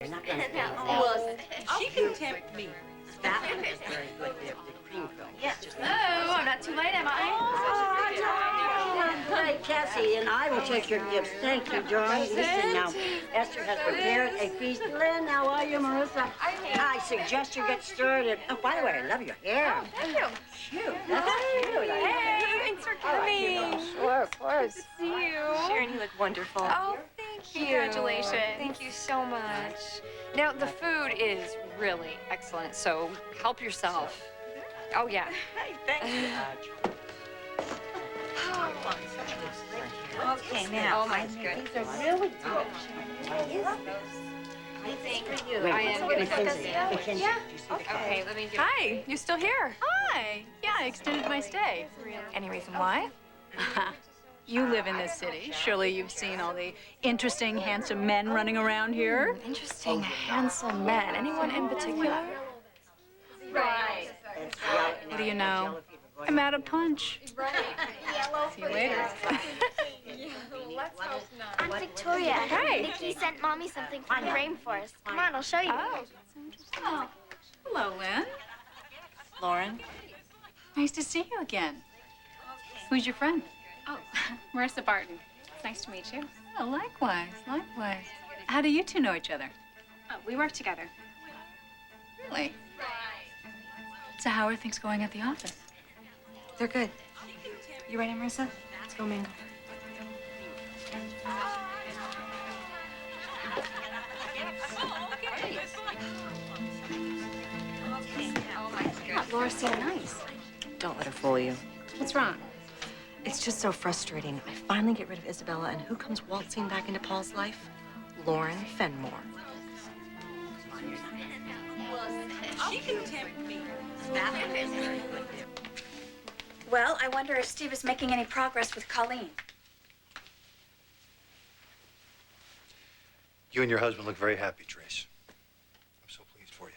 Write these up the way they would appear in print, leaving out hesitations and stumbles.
You're not going to Well, she can tempt me. That one is very good, the cream filling. Yes. Oh, I'm not too late, am I? Hi, Cassie, and I will take your gifts. Thank you, darling. Listen now, Esther has prepared a feast. Lynn, how are you, Marissa? I suggest you get started. Oh, by the way, I love your hair. Oh, thank you. Cute. That's cute. Hey, thanks for coming. Sure, of course. Good to see you. Sharon, you look wonderful. Oh, thank you. Congratulations. Thank you so much. Now, the food is really excellent, so help yourself. Oh, yeah. Thank you. Okay, now. Oh, mine's good. These are really good. Thank you. Wait, I am going to go Mackenzie, see Mackenzie, Yeah. did you see the cat? Okay, let me get Hi, you still here? Hi. Yeah, I extended my stay. Any reason why? You live in this city. Surely you've seen all the interesting, handsome men running around here. Interesting, handsome men. Anyone in particular? Right. What do you know? I'm out of punch. See you later. I'm Victoria. Hi. Nikki sent Mommy something from the rainforest. Come on, I'll show you. Oh, that's interesting. Oh. Hello, Lynn. Lauren? Nice to see you again. Who's your friend? Oh, Marissa Barton. It's nice to meet you. Oh, likewise, likewise. How do you two know each other? Oh, we work together. Really? So how are things going at the office? They're good. You ready, Marissa? Let's go mingle. Laura's so nice. Don't let her fool you. What's wrong? It's just so frustrating. I finally get rid of Isabella, and who comes waltzing back into Paul's life? Lauren Fenmore. She can tempt me. That one is very good. Well, I wonder if Steve is making any progress with Colleen. You and your husband look very happy, Trace. I'm so pleased for you.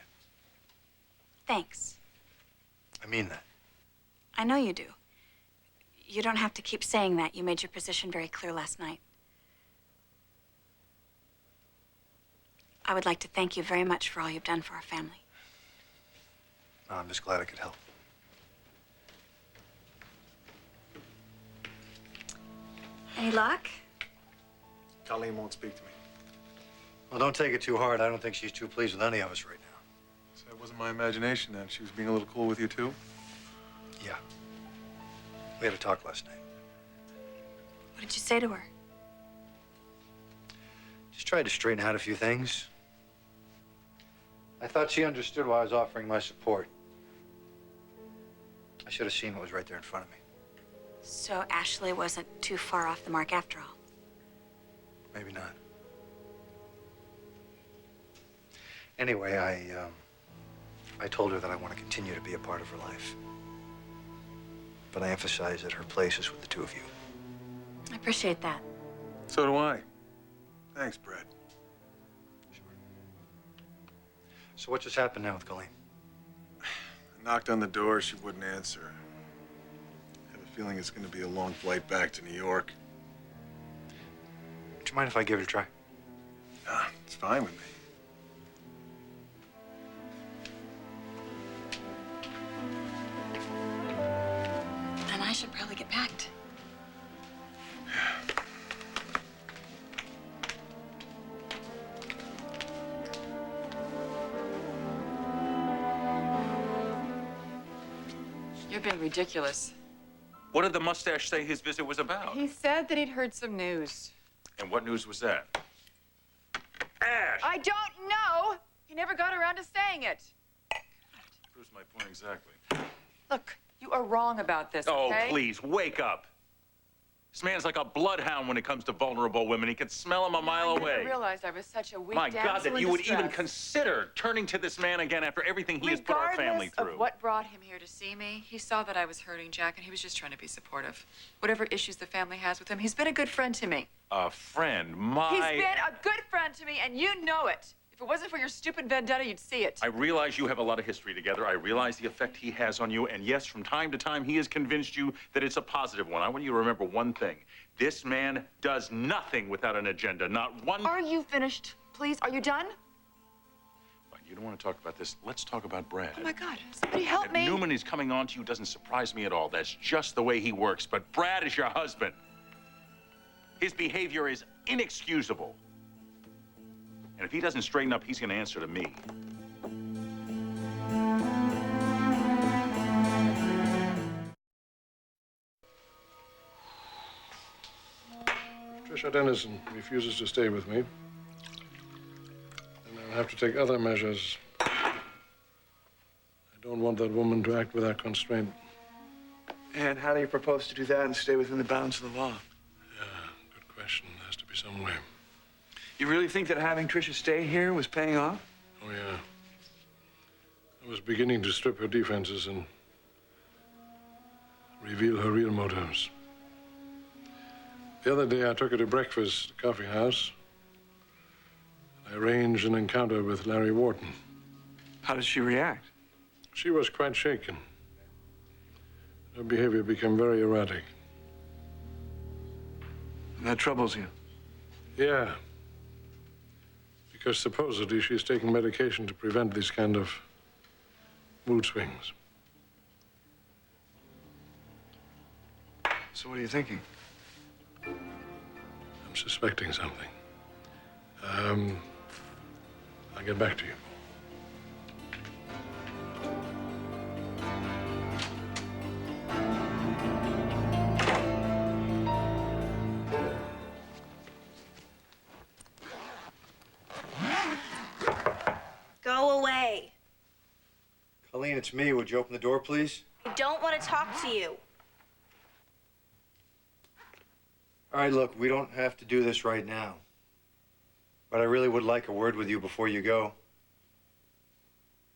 Thanks. I mean that. I know you do. You don't have to keep saying that. You made your position very clear last night. I would like to thank you very much for all you've done for our family. No, I'm just glad I could help. Any luck? Colleen won't speak to me. Well, don't take it too hard. I don't think she's too pleased with any of us right now. So that wasn't my imagination then. She was being a little cool with you too? Yeah. We had a talk last night. What did you say to her? Just tried to straighten out a few things. I thought she understood why I was offering my support. I should have seen what was right there in front of me. So Ashley wasn't too far off the mark after all. Maybe not. Anyway, I told her that I want to continue to be a part of her life. But I emphasize that her place is with the two of you. I appreciate that. So do I. Thanks, Brad. Sure. So what just happened now with Colleen? I knocked on the door. She wouldn't answer. I have a feeling it's going to be a long flight back to New York. Would you mind if I give it a try? Nah, it's fine with me. Then I should probably get packed. You're being ridiculous. What did the mustache say his visit was about? He said that he'd heard some news. And what news was that? Ash! I don't know! He never got around to saying it. Proves my point exactly. Look, you are wrong about this, Oh, okay? please, wake up. This man's like a bloodhound when it comes to vulnerable women. He can smell them a mile I away. never realized I was such a weak My God, damsel that in you would even distress. consider turning to this man again after everything he has put our family Regardless through. of what brought him here to see me, he saw that I was hurting Jack, and he was just trying to be supportive. Whatever issues the family has with him, he's been a good friend to me. A friend, my... He's been a good friend to me, and you know it. If it wasn't for your stupid vendetta, you'd see it. I realize you have a lot of history together. I realize the effect he has on you. And yes, from time to time, he has convinced you that it's a positive one. I want you to remember one thing. This man does nothing without an agenda, not one... Are you finished, please? Are you done? You don't want to talk about this. Let's talk about Brad. Oh, my God. Somebody help That me. Newman is coming on to you doesn't surprise me at all. That's just the way he works. But Brad is your husband. His behavior is inexcusable. And if he doesn't straighten up, he's going to answer to me. Trisha Dennison refuses to stay with me. And I'll have to take other measures. I don't want that woman to act without constraint. And how do you propose to do that and stay within the bounds of the law? Yeah, good question. There has to be some way. You really think that having Trisha stay here was paying off? Oh, yeah. I was beginning to strip her defenses and reveal her real motives. The other day, I took her to breakfast at the coffee house. I arranged an encounter with Larry Wharton. How did she react? She was quite shaken. Her behavior became very erratic. That troubles you? Yeah. Because supposedly she's taking medication to prevent these kind of mood swings. So what are you thinking? I'm suspecting something. I'll get back to you. Go away. Colleen, it's me. Would you open the door, please? I don't want to talk to you. All right, look, we don't have to do this right now. But I really would like a word with you before you go.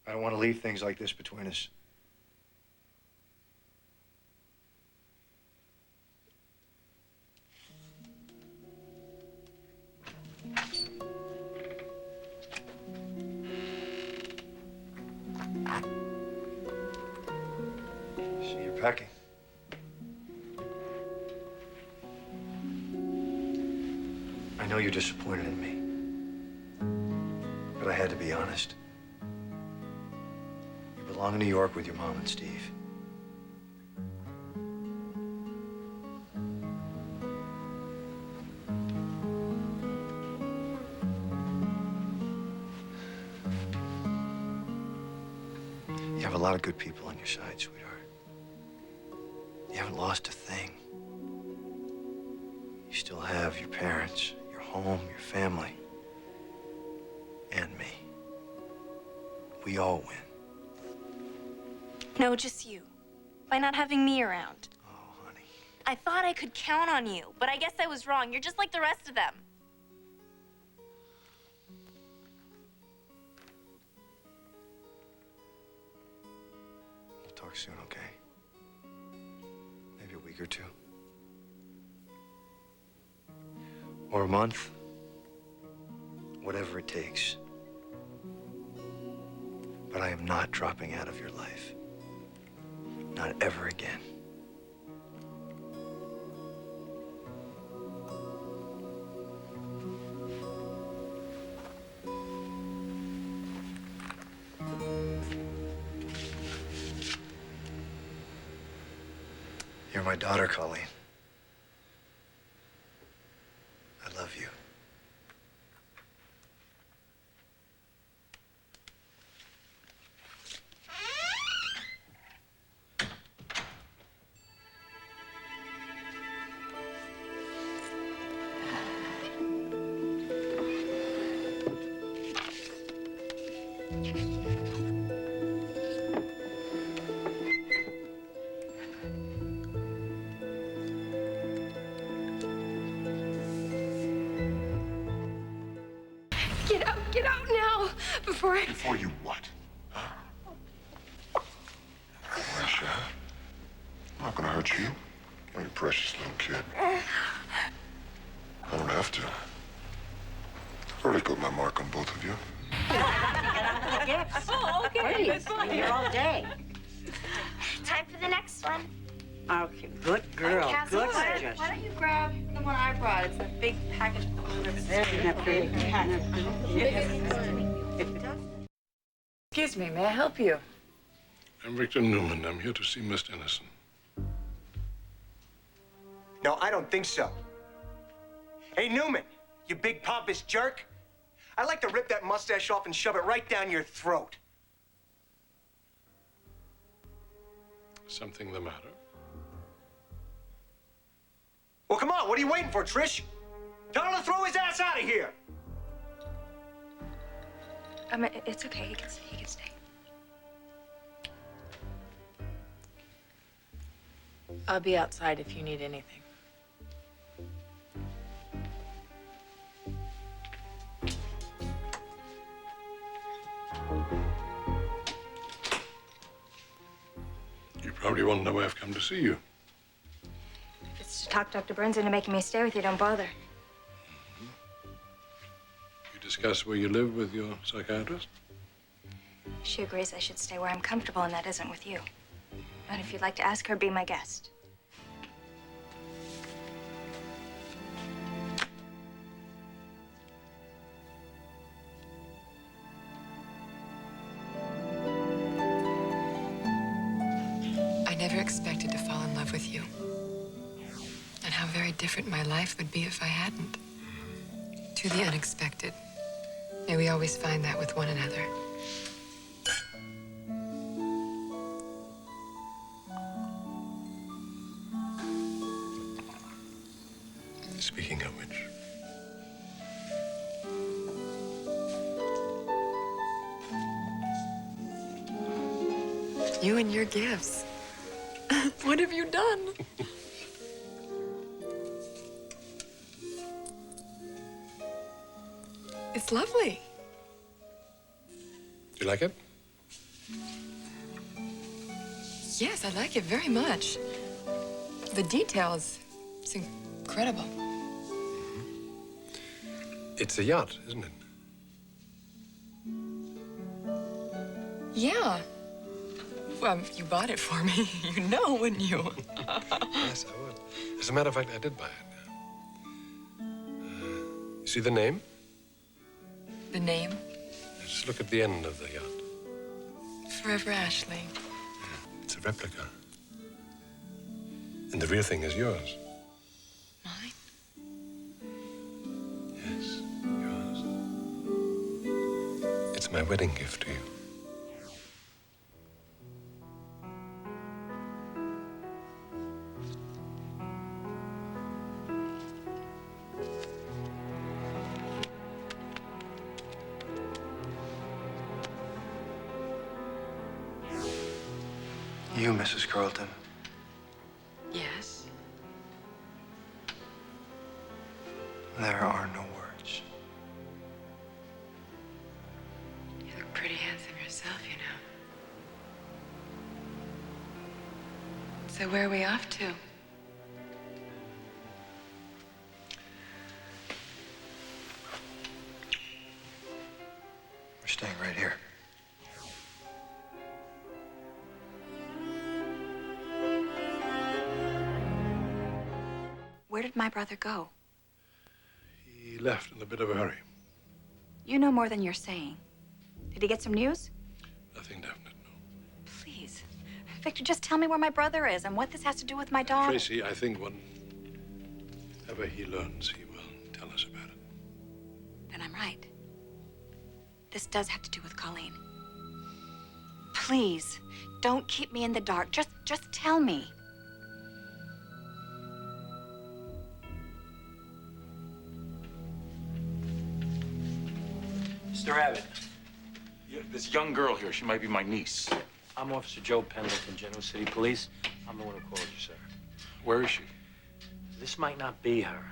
I don't want to leave things like this between us. See, you're packing. I know you're disappointed in me, but I had to be honest. You belong in New York with your mom and Steve. You have a lot of good people on your side, sweetheart. You haven't lost a thing. You still have your parents, your home, your family, and me. We all win. No, just you. By not having me around. Oh, honey. I thought I could count on you, but I guess I was wrong. You're just like the rest of them. We'll talk soon, okay? Maybe a week or two. Or a month. Whatever it takes. But I am not dropping out of your life. Not ever again. You're my daughter, Colleen. I love you. Get out now before I... Before you what? Huh? Marsha, I'm not gonna hurt you. You're a precious little kid. I don't have to. I've already put my mark on both of you. Get out of the gifts. Oh, okay. Please, I'm here all day. Time for the next one. Okay, good girl. Cassie, Good why suggestion. don't you grab the one I brought? It's that big package with the blue ribbon. Isn't that pretty? Excuse me, may I help you? I'm Victor Newman. I'm here to see Miss Innocent. No, I don't think so. Hey, Newman, you big pompous jerk. I'd like to rip that mustache off and shove it right down your throat. Something the matter? Well, come on, what are you waiting for, Trish? Tell him to throw his ass out of here. It's okay. He can stay. I'll be outside if you need anything. You probably want to know why I've come to see you. If it's to talk Dr. Burns into making me stay with you, don't bother. You discuss where you live with your psychiatrist? She agrees I should stay where I'm comfortable, and that isn't with you. And if you'd like to ask her, be my guest. I never expected to fall in love with you. And how very different my life would be if I hadn't. To the unexpected. May we always find that with one another. Speaking of which, You and your gifts. What have you done? It's lovely. do you like it? Yes, I like it very much. The details, it's incredible. It's a yacht, isn't it? Yeah. Well, you bought it for me. You know, wouldn't you? Yes, I would. As a matter of fact, I did buy it. You see the name? The name? Just look at the end of the yacht. Forever Ashley. It's a replica. And the real thing is yours. Mine? Yes, yours. It's my wedding gift to you. You, Mrs. Carlton. Yes. There are no words. You look pretty handsome yourself, you know. So where are we off to? We're staying right here. Where did my brother go? He left in a bit of a hurry. You know more than you're saying. Did he get some news? Nothing definite, no. Please. Victor, just tell me where my brother is and what this has to do with my daughter. Tracy, I think whatever he learns, he will tell us about it. Then I'm right. This does have to do with Colleen. Please, don't keep me in the dark. Just tell me. Mr. Abbott. This young girl here, she might be my niece. I'm Officer Joe Pendleton, Genoa City Police. I'm the one who called you, sir. Where is she? This might not be her.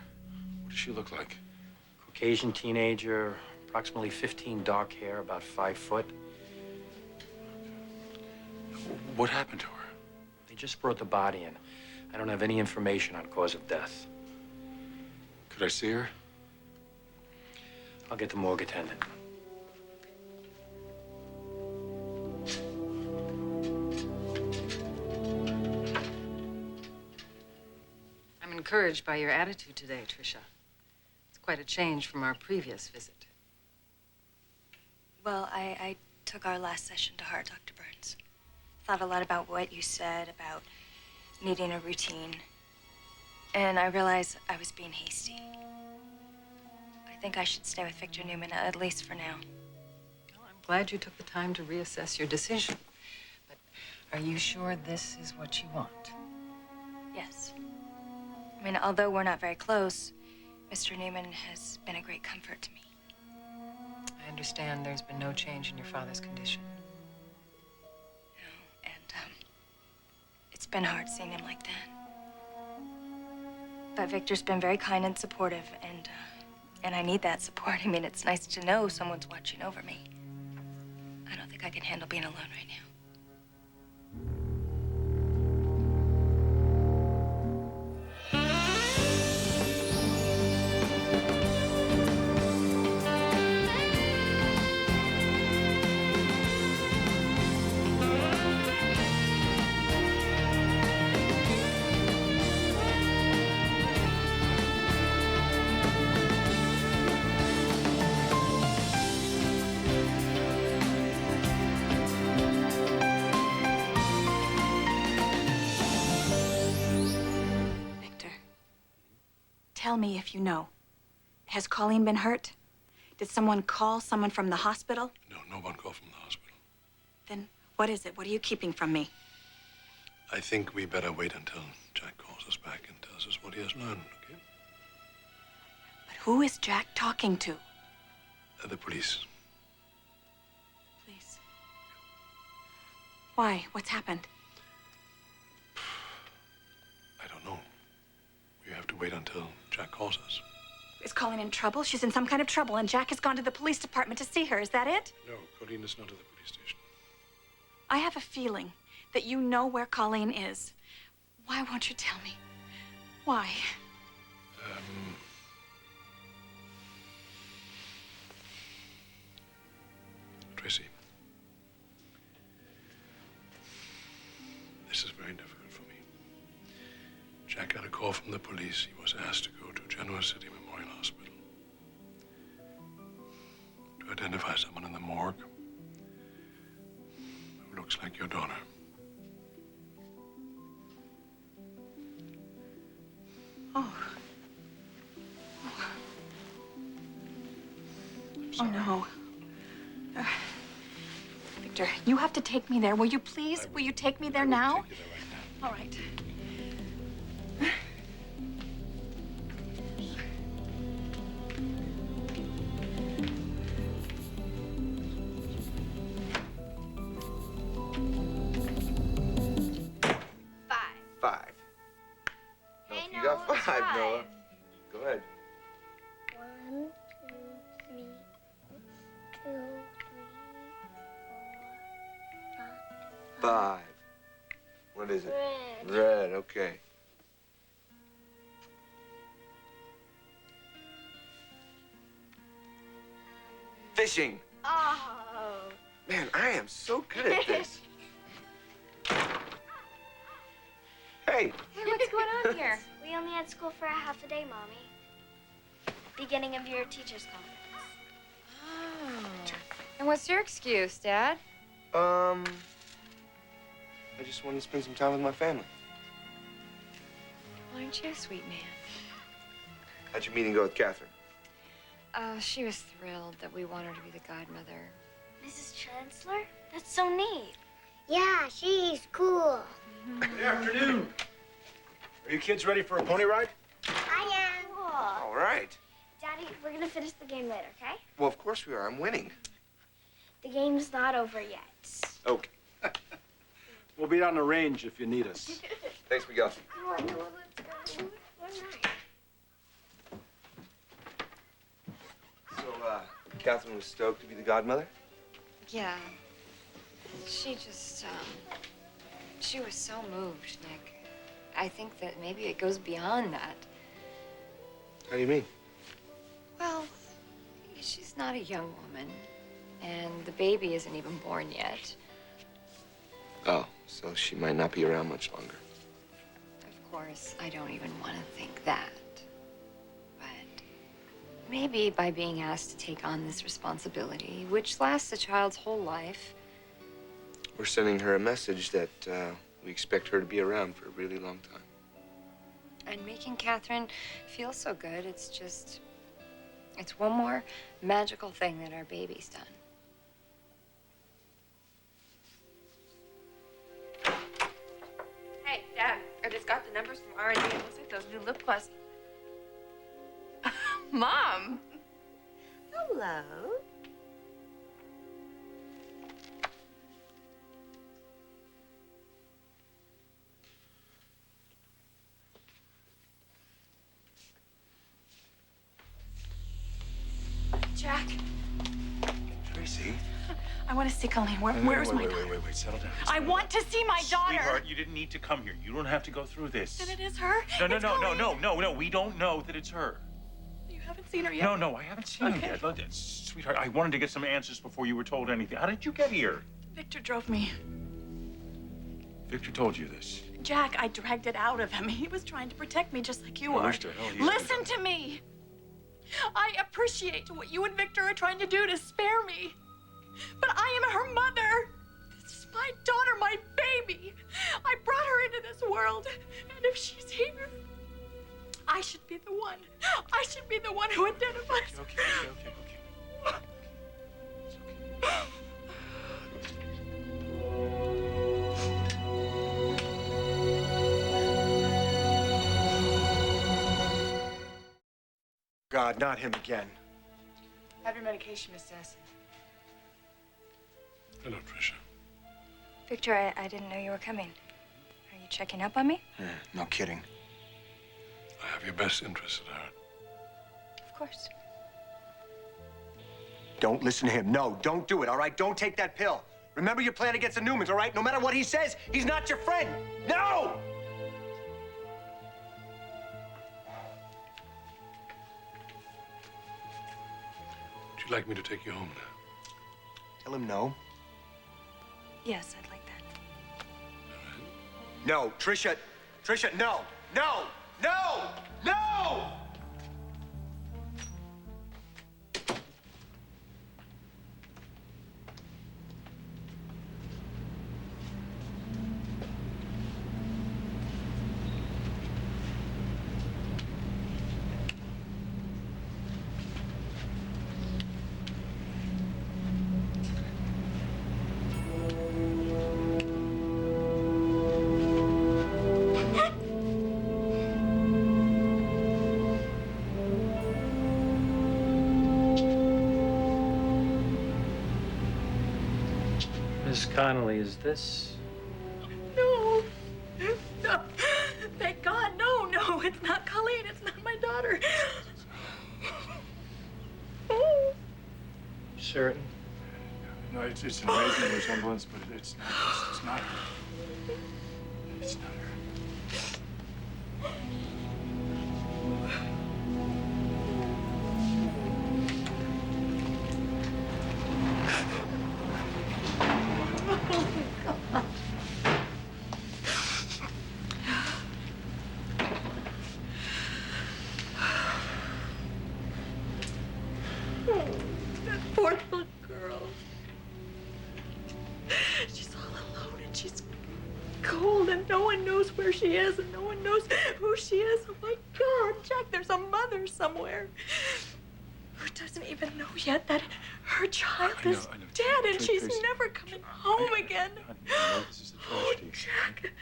What does she look like? Caucasian teenager, approximately 15, dark hair, about 5 foot. What happened to her? They just brought the body in. I don't have any information on cause of death. Could I see her? I'll get the morgue attendant. I'm encouraged by your attitude today, Tricia. It's quite a change from our previous visit. Well, I took our last session to heart, Dr. Burns. Thought a lot about what you said about needing a routine. And I realized I was being hasty. I think I should stay with Victor Newman, at least for now. I'm glad you took the time to reassess your decision. But are you sure this is what you want? Yes. I mean, although we're not very close, Mr. Newman has been a great comfort to me. I understand there's been no change in your father's condition. No, and it's been hard seeing him like that. But Victor's been very kind and supportive, and I need that support. I mean, it's nice to know someone's watching over me. I don't think I can handle being alone right now. Tell me if you know. Has Colleen been hurt? Did someone call someone from the hospital? No, no one called from the hospital. Then what is it? What are you keeping from me? I think we better wait until Jack calls us back and tells us what he has learned, okay? But who is Jack talking to? The police. Please. Why? What's happened? I don't know. We have to wait until Jack calls us. Is Colleen in trouble? She's in some kind of trouble, and Jack has gone to the police department to see her. Is that it? No, Colleen is not at the police station. I have a feeling that you know where Colleen is. Why won't you tell me? Why? Tracy. This is very difficult for me. Jack had a call from the police. He was asked to go to Genoa City Memorial Hospital to identify someone in the morgue who looks like your daughter. Oh. Oh, no. Victor, you have to take me there. Will you please? Will you take me there now? Take you there right now. All right. Five. No, Hey, you got Noah, five, five. Noah. Go ahead. 1, 2, 3, 2, 3, 4, 5. 5. What is it? Red. Red, okay. Fishing. Oh. Man, I am so good at this. Hey. Hey, what's going on here? We only had school for a half a day, Mommy. Beginning of your teacher's conference. Oh. And what's your excuse, Dad? I just wanted to spend some time with my family. Well, aren't you a sweet man? How'd your meeting go with Catherine? She was thrilled that we want her to be the godmother. Mrs. Chancellor? That's so neat. Yeah, she's cool. Good afternoon. Are you kids ready for a pony ride? I am. Cool. All right. Daddy, we're gonna finish the game later, okay? Well, of course we are. I'm winning. The game's not over yet. Okay. We'll be on the range if you need us. Thanks, Miguel. Come on, Noah, let's go. One night. So, Catherine was stoked to be the godmother? Yeah. She just, she was so moved, Nick. I think that maybe it goes beyond that. How do you mean? Well, she's not a young woman, and the baby isn't even born yet. Oh, so she might not be around much longer. Of course, I don't even want to think that. But maybe by being asked to take on this responsibility, which lasts a child's whole life. We're sending her a message that we expect her to be around for a really long time. And making Catherine feel so good, it's one more magical thing that our baby's done. Hey, Dad, I just got the numbers from R&D. It looks like those new lip gloss. Mom! Hello. Jack, Tracy. I want to see Colleen. Where's my daughter? Wait, settle down. I want to see my daughter. Sweetheart, you didn't need to come here. You don't have to go through this. Then it is her? No. We don't know that it's her. You haven't seen her yet? No, I haven't seen her yet. Look, sweetheart, I wanted to get some answers before you were told anything. How did you get here? Victor drove me. Victor told you this. Jack, I dragged it out of him. He was trying to protect me just like you I are. wish to hell he Listen to me. I appreciate what you and Victor are trying to do to spare me. But I am her mother. This is my daughter, my baby. I brought her into this world. And if she's here, I should be the one. I should be the one who identifies her. Okay. It's okay. God, not him again. Have your medication, Miss Sassy. Hello, Tricia. Victor, I didn't know you were coming. Are you checking up on me? No kidding. I have your best interests at heart. Of course. Don't listen to him. No, don't do it, all right? Don't take that pill. Remember your plan against the Newmans, all right? No matter what he says, he's not your friend. No! Would you like me to take you home now? Tell him no. Yes, I'd like that. No, Tricia, no, no, no, no! Miss Connolly, is this? No. No. Thank God, no. It's not Colleen. It's not my daughter. Certain? No, it's an amazing resemblance, but it's not her. It's not her. That poor little girl. She's all alone and she's cold and no one knows where she is and no one knows who she is. Oh my God, Jack, there's a mother somewhere who doesn't even know yet that her child is dead and she's never coming home again. This is a Oh, Jack.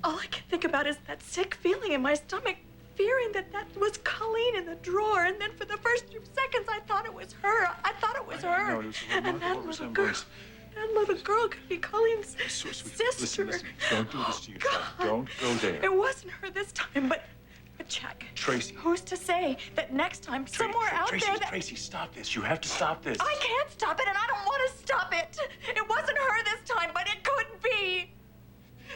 All I can think about is that sick feeling in my stomach, fearing that was Colleen in the drawer. And then for the first few seconds, I thought it was her. I thought it was her. No, it was a And that remarkable little girl, resemblance. that little girl could be Colleen's sister. Listen, don't do this to yourself. Don't go there. It wasn't her this time, but Jack. Tracy. Who's to say that next time somewhere out Tracy, there that... Tracy, stop this. You have to stop this. I can't stop it, and I don't want to stop it. It wasn't her this time, but it could be.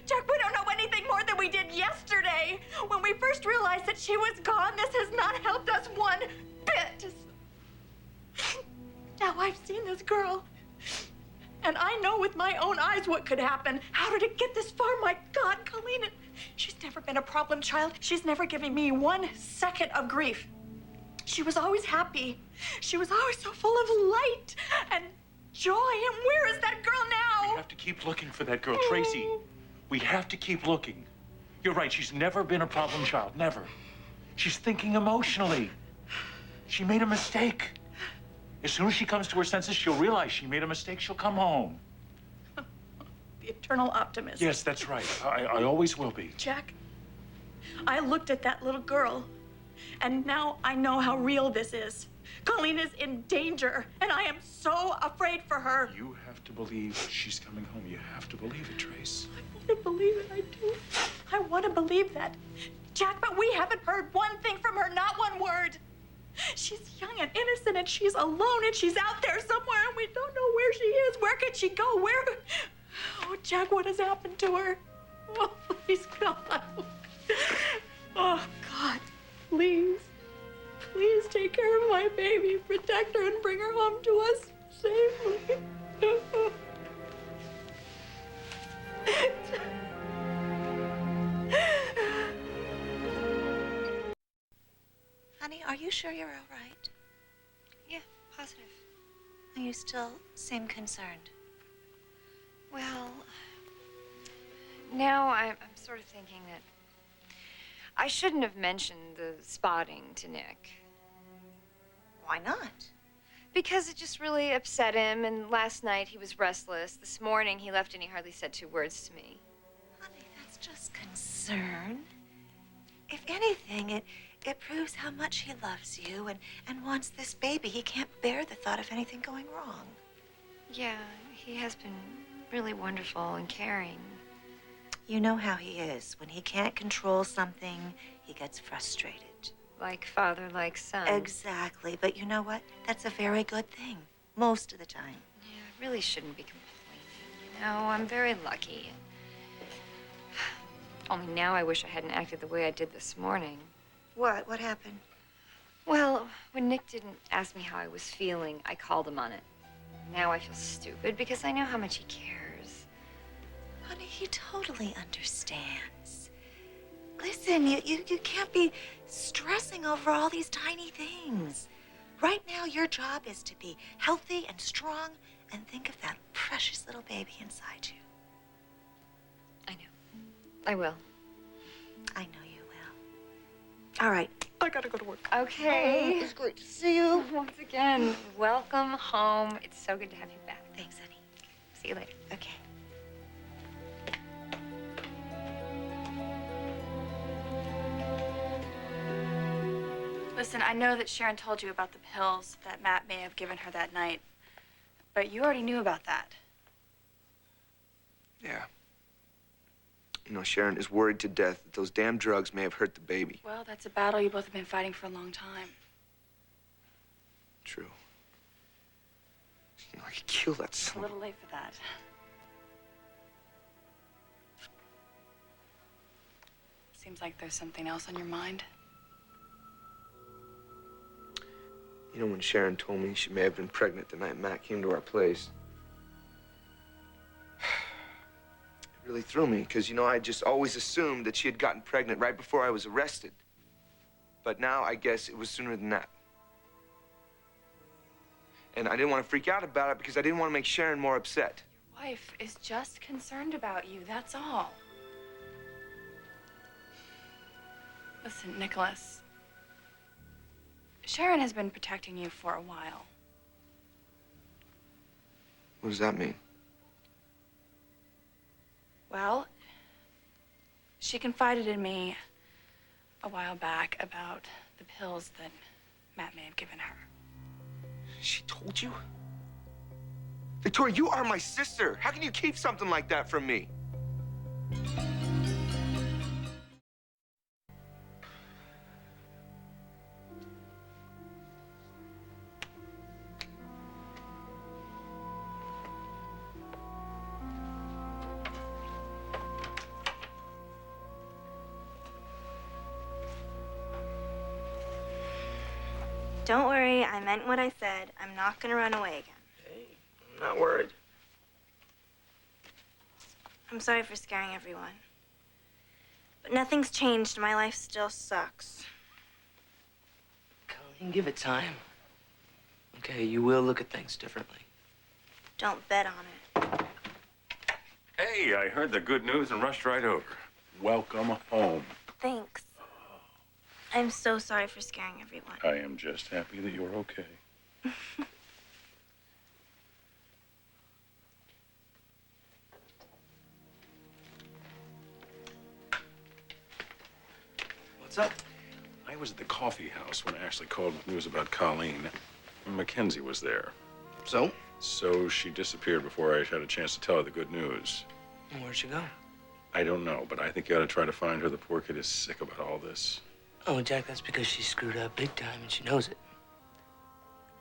Jack, we don't know anything more than we did yesterday. When we first realized that she was gone, this has not helped us one bit. Now I've seen this girl, and I know with my own eyes what could happen. How did it get this far? My God, Colleen, she's never been a problem child. She's never given me 1 second of grief. She was always happy. She was always so full of light and joy. And where is that girl now? We have to keep looking for that girl, Tracy. We have to keep looking. You're right, she's never been a problem child, never. She's thinking emotionally. She made a mistake. As soon as she comes to her senses, she'll realize she made a mistake. She'll come home. The eternal optimist. Yes, that's right. I always will be. Jack, I looked at that little girl, and now I know how real this is. Colleen is in danger, and I am so afraid for her. You have to believe she's coming home. You have to believe it, Trace. I believe it, I do. I want to believe that. Jack, but we haven't heard one thing from her, not one word. She's young and innocent, and she's alone, and she's out there somewhere, and we don't know where she is. Where can she go? Where? Oh, Jack, what has happened to her? Oh, please, God. Oh, God, please. Please take care of my baby, protect her, and bring her home to us safely. Honey, are you sure you're all right? Yeah, positive. You still seem concerned. Well, now I'm sort of thinking that I shouldn't have mentioned the spotting to Nick. Why not? Because it just really upset him, and last night he was restless. This morning he left and he hardly said 2 words to me. Honey, that's just concern. If anything, it proves how much he loves you and wants this baby. He can't bear the thought of anything going wrong. Yeah, he has been really wonderful and caring. You know how he is. When he can't control something, he gets frustrated. Like father, like son. Exactly. But you know what? That's a very good thing. Most of the time. Yeah, I really shouldn't be complaining, you know? I'm very lucky. Only now I wish I hadn't acted the way I did this morning. What? What happened? Well, when Nick didn't ask me how I was feeling, I called him on it. Now I feel stupid because I know how much he cares. Honey, he totally understands. Listen, you can't be stressing over all these tiny things. Right now, your job is to be healthy and strong and think of that precious little baby inside you. I know. I will. I know you will. All right. I gotta go to work. Okay. It's great to see you. Once again, welcome home. It's so good to have you back. Thanks, honey. See you later. Okay. Listen, I know that Sharon told you about the pills that Matt may have given her that night, but you already knew about that. Yeah. You know, Sharon is worried to death that those damn drugs may have hurt the baby. Well, that's a battle you both have been fighting for a long time. True. You know, I could kill that It's a son. little late for that. Seems like there's something else on your mind. You know, when Sharon told me she may have been pregnant the night Matt came to our place, it really threw me because, you know, I just always assumed that she had gotten pregnant right before I was arrested. But now I guess it was sooner than that. And I didn't want to freak out about it because I didn't want to make Sharon more upset. Your wife is just concerned about you, that's all. Listen, Nicholas. Sharon has been protecting you for a while. What does that mean? Well, she confided in me a while back about the pills that Matt may have given her. She told you? Victoria, you are my sister. How can you keep something like that from me? Don't worry, I meant what I said. I'm not gonna run away again. Hey, I'm not worried. I'm sorry for scaring everyone. But nothing's changed. My life still sucks. can give it time. Okay, you will look at things differently. Don't bet on it. Hey, I heard the good news and rushed right over. Welcome home. Thanks. I'm so sorry for scaring everyone. I am just happy that you're okay. What's up? I was at the coffee house when Ashley called with news about Colleen. Mackenzie was there. So? So she disappeared before I had a chance to tell her the good news. Where'd she go? I don't know, but I think you ought to try to find her. The poor kid is sick about all this. Oh, Jack, that's because she screwed up big time and she knows it.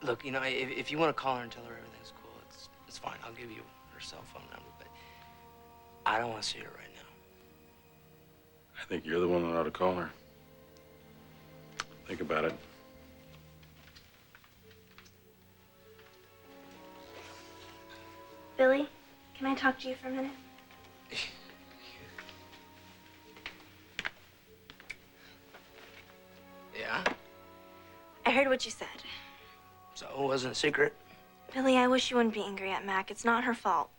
Look, you know, if you want to call her and tell her everything's cool, it's fine. I'll give you her cell phone number, but I don't want to see her right now. I think you're the one that ought to call her. Think about it. Billy, can I talk to you for a minute? Yeah? I heard what you said. So it wasn't a secret? Billy, I wish you wouldn't be angry at Mac. It's not her fault.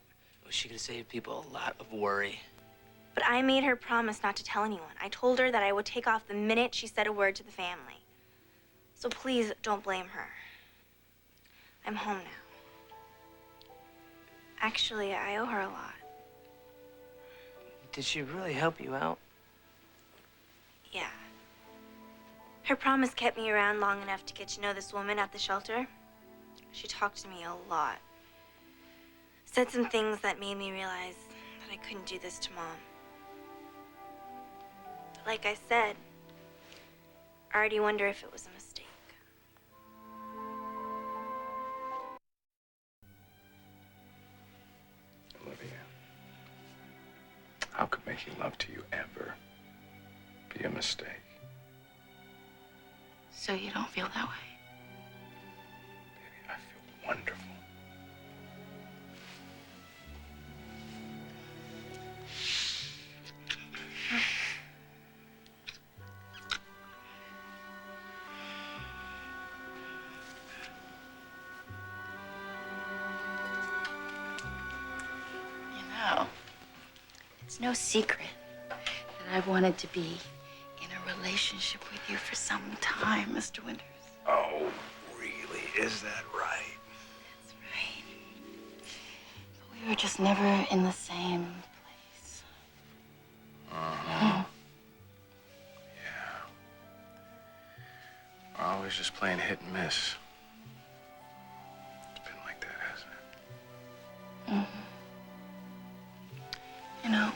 Well, she could have saved people a lot of worry. But I made her promise not to tell anyone. I told her that I would take off the minute she said a word to the family. So please don't blame her. I'm home now. Actually, I owe her a lot. Did she really help you out? Yeah. Her promise kept me around long enough to get to know this woman at the shelter. She talked to me a lot. Said some things that made me realize that I couldn't do this to Mom. But like I said, I already wonder if it was a mistake. Olivia, how could making love to you ever be a mistake? So you don't feel that way? Baby, I feel wonderful. You know, it's no secret that I've wanted to be in a relationship with you for some time, Mr. Winters. Oh, really? Is that right? That's right. But we were just never in the same place. Uh-huh. Yeah. We're always just playing hit and miss. It's been like that, hasn't it? Mm-hmm. You know,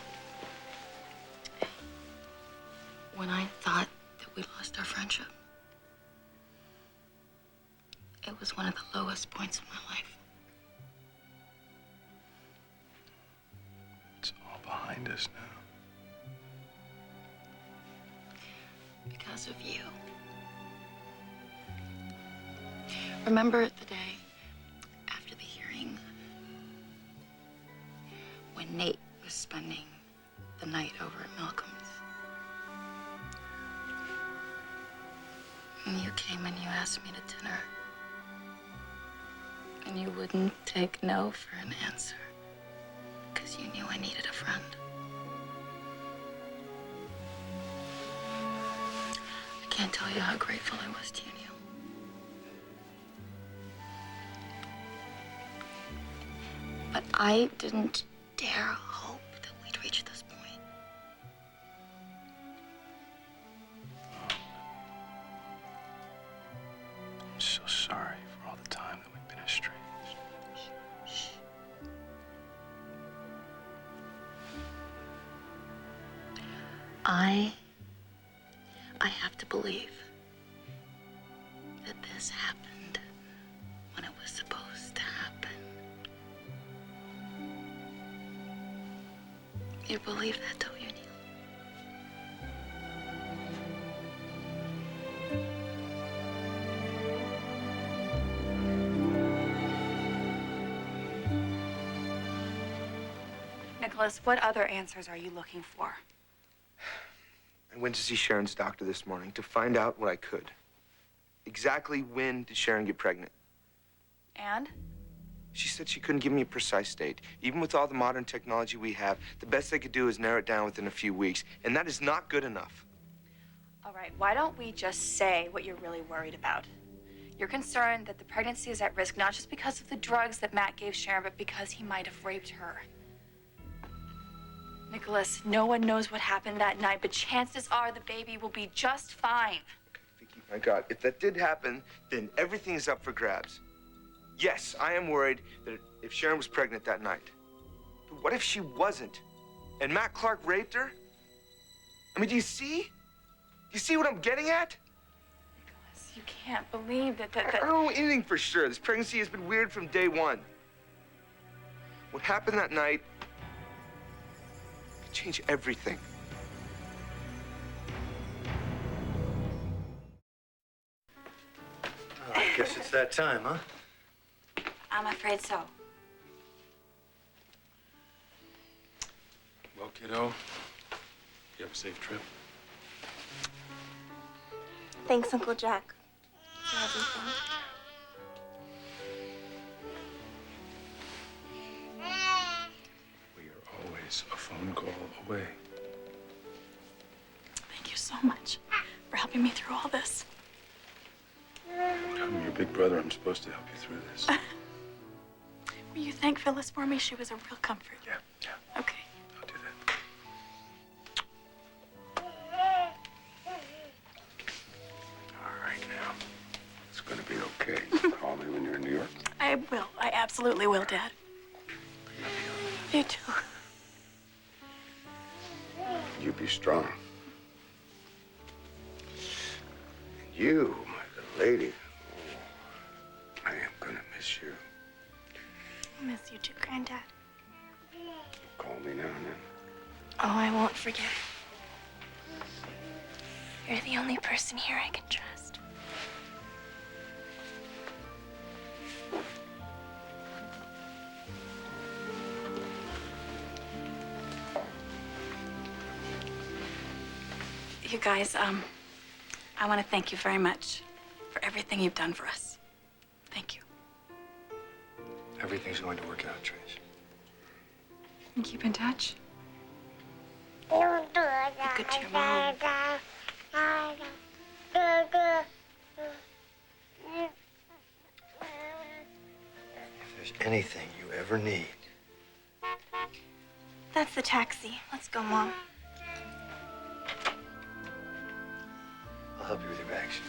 when I thought that we lost our friendship, it was one of the lowest points of my life. It's all behind us now. Because of you. Remember the day after the hearing when Nate was spending the night over at Malcolm's? And you came and you asked me to dinner. And you wouldn't take no for an answer because you knew I needed a friend. I can't tell you how grateful I was to you, Neil. But I didn't dare hope that we'd reach this point. I'm so sorry for all the time that we've been estranged. Shh. I have to believe that this happened when it was supposed to happen. You believe that, don't you, Neil? Nicholas, what other answers are you looking for? I went to see Sharon's doctor this morning to find out what I could. exactly when did Sharon get pregnant. And? She said she couldn't give me a precise date. Even with all the modern technology we have, the best they could do is narrow it down within a few weeks, and that is not good enough. All right, why don't we just say what you're really worried about? You're concerned that the pregnancy is at risk, not just because of the drugs that Matt gave Sharon, but because he might have raped her. Nicholas, no one knows what happened that night, but chances are the baby will be just fine. Vicky, my God, if that did happen, then everything is up for grabs. Yes, I am worried that if Sharon was pregnant that night. But what if she wasn't? And Matt Clark raped her? I mean, do you see? Do you see what I'm getting at? Nicholas, you can't believe that. I don't know anything for sure. This pregnancy has been weird from day one. What happened that night could change everything. I guess it's that time, huh? I'm afraid so. Well, kiddo, you have a safe trip. Thanks, Uncle Jack, for everything. We are always a phone call away. Thank you so much for helping me through all this. I'm your big brother. I'm supposed to help you through this. Will you thank Phyllis for me? She was a real comfort. Yeah. Okay. I'll do that. All right, now. It's gonna be okay. Call me when you're in New York. I will. I absolutely will, Dad. You too. You be strong. And you, my little lady, I am gonna miss you. I miss you too, Granddad. Call me now and then. Oh, I won't forget. You're the only person here I can trust. You guys, I want to thank you very much for everything you've done for us. Thank you. Everything's going to work out, Trace. And keep in touch. Be good to your mom. If there's anything you ever need, That's the taxi. Let's go, Mom. I'll help you with your bags.